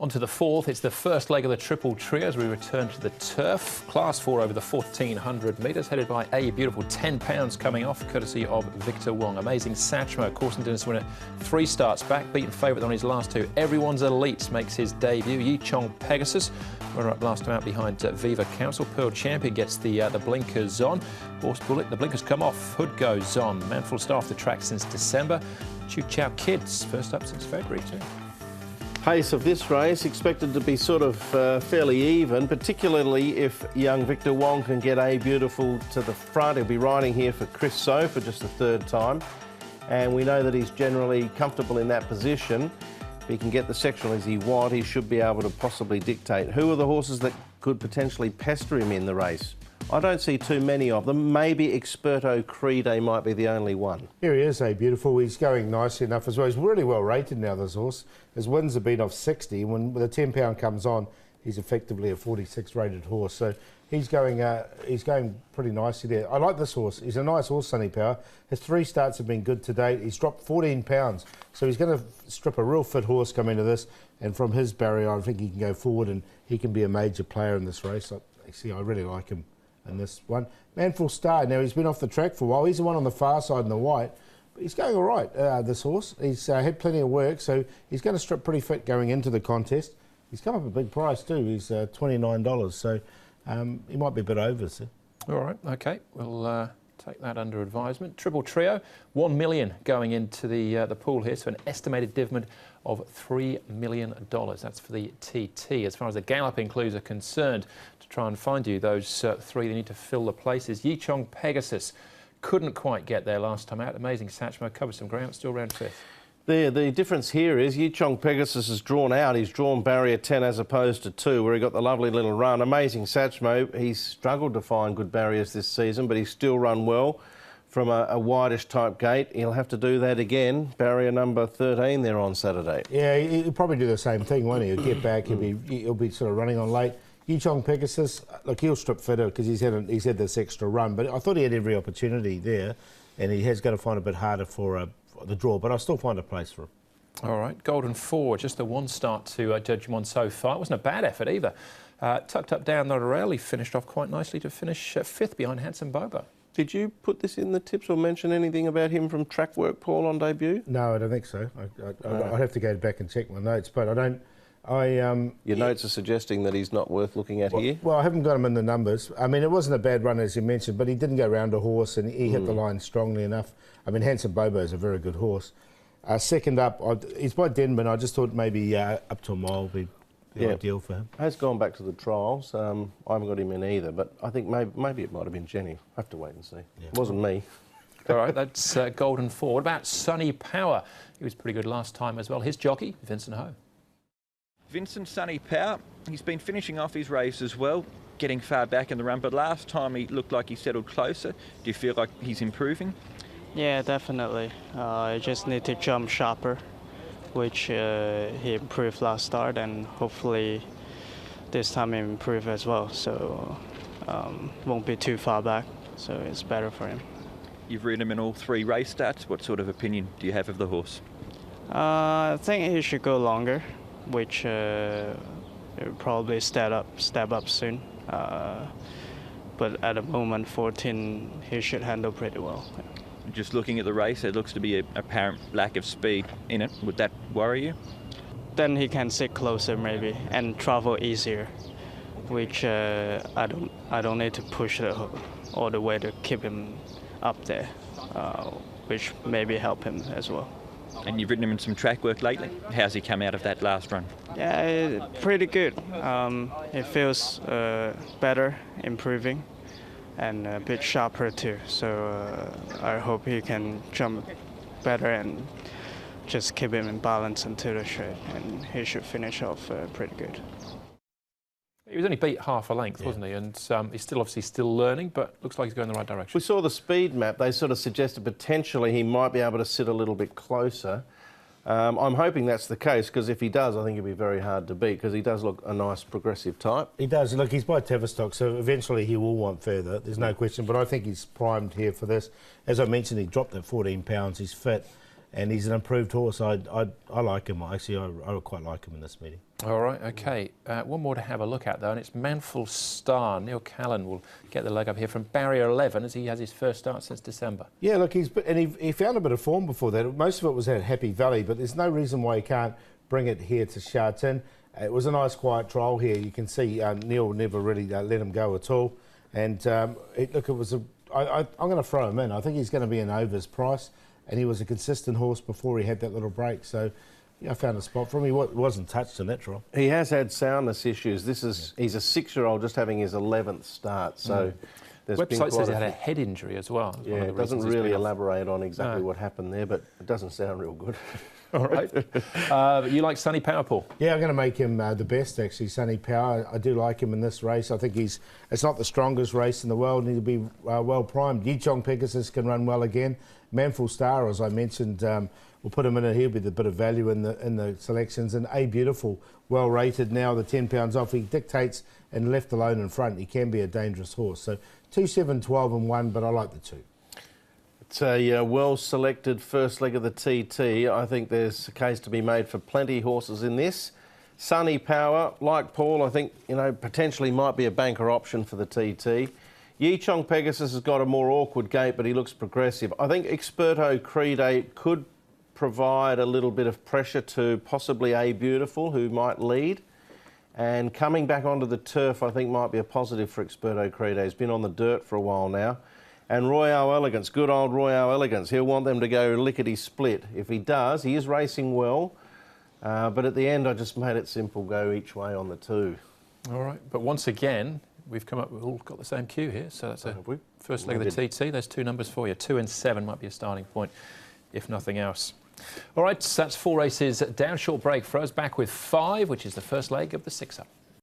On to the fourth. It's the first leg of the triple trio as we return to the turf. Class 4 over the 1,400 metres, headed by A Beautiful, £10 coming off, courtesy of Victor Wong. Amazing Satchmo, course and Dennis winner, 3 starts back, beaten favourite on his last 2. Everyone's Elite makes his debut. Yi Chong Pegasus, runner-up last time out behind Viva Council. Pearl Champion gets the blinkers on. Horse Bullet, the blinkers come off. Hood goes on. Manful start off the track since December. Chu Chow Kids, first up since February too. Pace of this race expected to be sort of fairly even, particularly if young Victor Wong can get A Beautiful to the front. He'll be riding here for Chris So for just the 3rd time, and we know that he's generally comfortable in that position. If he can get the sectional as he wants, he should be able to possibly dictate. Who are the horses that could potentially pester him in the race? I don't see too many of them. Maybe Experto Crede might be the only one. Here he is, A Beautiful. He's going nicely enough as well. He's really well rated now, this horse. His wins have been off 60. When the £10 comes on, he's effectively a 46 rated horse. So he's going pretty nicely there. I like this horse. He's a nice horse, Sunny Power. His 3 starts have been good to date. He's dropped 14 pounds. So he's going to strip a real fit horse come into this. And from his barrier, I think he can go forward and he can be a major player in this race. I really like him in this one. Manful Star, now he's been off the track for a while. He's the one on the far side in the white. But he's going all right, this horse. He's had plenty of work, so he's going to strip pretty fit going into the contest. He's come up a big price too. He's $29, so he might be a bit over, sir. All right, OK. We'll take that under advisement. Triple trio, $1 million going into the pool here, so an estimated dividend of $3 million. That's for the TT. As far as the galloping clues are concerned, to try and find you those 3 they need to fill the places. Yi Chong Pegasus couldn't quite get there last time out. Amazing Satchmo, covered some ground, still round 5th. The difference here is Yi Chong Pegasus has drawn out. He's drawn barrier 10 as opposed to 2, where he got the lovely little run. Amazing Satchmo. He's struggled to find good barriers this season, but he's still run well from a wideish type gate. He'll have to do that again. Barrier number 13 there on Saturday. Yeah, he'll probably do the same thing, won't he? He'll get back. He'll be sort of running on late. Yi Chong Pegasus, look, he'll strip fitter because he's had this extra run, but I thought he had every opportunity there, and he has got to find a bit harder for the draw, but I'll still find a place for him. All right, Golden 4, just the 1 start to judge him on so far. It wasn't a bad effort either. Tucked up down the rail, he finished off quite nicely to finish 5th behind Handsome Bobo. Did you put this in the tips or mention anything about him from track work, Paul, on debut? No, I don't think so. I'd have to go back and check my notes, but I don't... Your notes are suggesting that he's not worth looking at here? Well, I haven't got him in the numbers. I mean, it wasn't a bad run, as you mentioned, but he didn't go round a horse and he hit the line strongly enough. I mean, Handsome Bobo is a very good horse. Second up, he's by Denman. I just thought maybe up to a mile would be the ideal for him. Has gone back to the trials. I haven't got him in either, but I think maybe it might have been Jenny. I have to wait and see. Yeah. It wasn't me. All right, that's Golden 4. What about Sunny Power? He was pretty good last time as well. His jockey, Vincent Ho. Vincent Sunny Power, he's been finishing off his race as well, getting far back in the run, but last time he looked like he settled closer. Do you feel like he's improving? Yeah, definitely. I just need to jump sharper, which he improved last start, and hopefully this time he improve as well, so won't be too far back, so it's better for him. You've ridden him in all 3 race starts. What sort of opinion do you have of the horse? I think he should go longer, which he'll probably step up soon. But at the moment, 14, he should handle pretty well. Yeah. Just looking at the race, there looks to be an apparent lack of speed in it. Would that worry you? Then he can sit closer maybe and travel easier, which I don't need to push all the way to keep him up there, which maybe help him as well. And you've ridden him in some track work lately. How's he come out of that last run? Yeah, pretty good. It feels better, improving, and a bit sharper too. So I hope he can jump better and just keep him in balance until the straight, and he should finish off pretty good. He was only beat half a length, wasn't he? And he's obviously still learning, but looks like he's going in the right direction. We saw the speed map. They sort of suggested potentially he might be able to sit a little bit closer. I'm hoping that's the case, because if he does, I think he'll be very hard to beat, because he does look a nice progressive type. He does. Look, he's by Tavistock, so eventually he will want further. There's no question, but I think he's primed here for this. As I mentioned, he dropped at 14 pounds. He's fit. and he's an improved horse. I like him. Actually, I quite like him in this meeting. All right, okay. One more to have a look at, though, and it's Manful Star. Neil Callan will get the leg up here from barrier 11 as he has his first start since December. Yeah, look, he found a bit of form before that. Most of it was at Happy Valley, but there's no reason why he can't bring it here to Sha Tin. It was a nice quiet trial here. You can see Neil never really let him go at all. And look, it was I'm going to throw him in. I think he's going to be an overs price, and he was a consistent horse before he had that little break. So I found a spot for him. He wasn't touched in that trial. He has had soundness issues. He's a 6-year-old just having his 11th start. So there's been website says he had a a head injury as well. Yeah, it doesn't really elaborate on exactly what happened there, but it doesn't sound real good. All right. You like Sunny Power, Paul? Yeah, I'm going to make him the best, actually, Sunny Power. I do like him in this race. I think it's not the strongest race in the world, and he'll be well primed. Yichong Pegasus can run well again. Manful Star, as I mentioned, we'll put him in it. He'll be the bit of value in the selections. And A Beautiful, well rated now, the 10 pounds off. He dictates, and left alone in front, he can be a dangerous horse. So 2, 7, 12 and 1, but I like the 2. It's a well-selected first leg of the TT. I think there's a case to be made for plenty of horses in this. Sunny Power, like Paul, I think, potentially might be a banker option for the TT. Yichong Pegasus has got a more awkward gait, but he looks progressive. I think Experto Crede could provide a little bit of pressure to possibly A Beautiful, who might lead. And coming back onto the turf, I think, might be a positive for Experto Crede. He's been on the dirt for a while now. And Royale Elegance, good old Royale Elegance, he'll want them to go lickety-split. If he does, he is racing well, but at the end I just made it simple, go each way on the 2. All right, but once again, we've all got the same cue here, so that's a first leg of the TT. There's 2 numbers for you. 2 and 7 might be a starting point, if nothing else. All right, so that's 4 races down. Short break for us. Back with 5, which is the first leg of the 6-up.